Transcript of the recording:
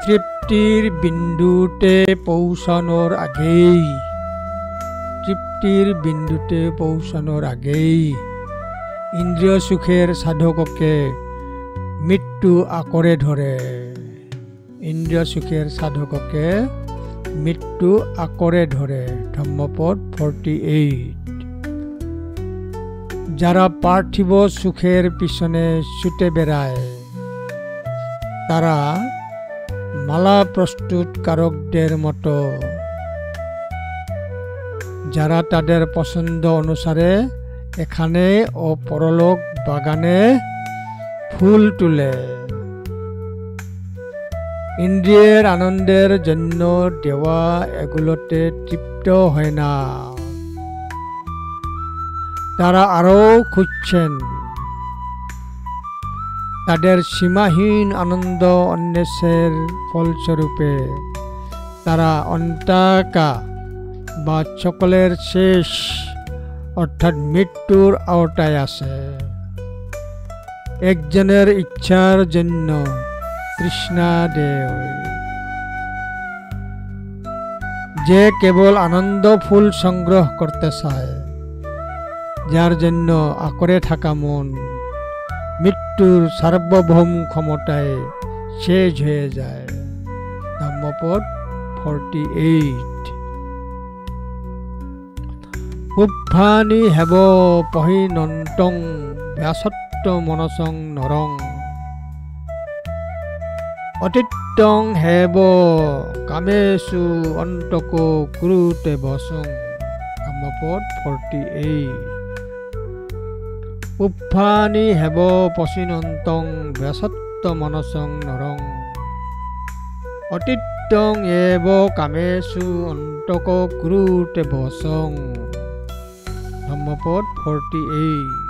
তৃপ্তির বিন্দুতে পৌঁছানোর আগেই ইন্দ্রিয় সুখের সাধককে মৃত্যু আকরে ধরে। ধম্মপদ 48। যারা পার্থিব সুখের পিছনে ছুটে বেড়ায় তারা মালা প্রস্তুতকারকদের মতো, যারা তাদের পছন্দ অনুসারে এখানে ও পরলোক বাগানে ফুল তুলে। ইন্দ্রিয়ের আনন্দের জন্য দেওয়া এগুলোতে তৃপ্ত হয় না, তারা আরও খুঁজছেন। তাদের সীমাহীন আনন্দ অন্বেষের ফলস্বরূপে তারা অন্তাকা বা সকলের শেষ অর্থাৎ মৃত্যুর আওতায় আসে। একজনের ইচ্ছার জন্য তৃষ্ণা দেয়, যে কেবল আনন্দ ফুল সংগ্রহ করতে চায়, যার জন্য আকরে থাকা মন মৃত্যুর সার্বভৌম ক্ষমতায় শেষ হয়ে যায়। ধম্মপদ 48। উত্থানি হেব পহিনন্তং ব্যাসত্ব মনসং নরং অতিত্যং হেব কামেষু অন্তক কুরুতে বসং। ধম্মপদ 48। উত্থানি হেব পশিনন্তং ব্যাসত্ব মনসং নরং অতিত্যং এব কামেষু অন্তক কুরুতে বসং। ধম্মপদ 48।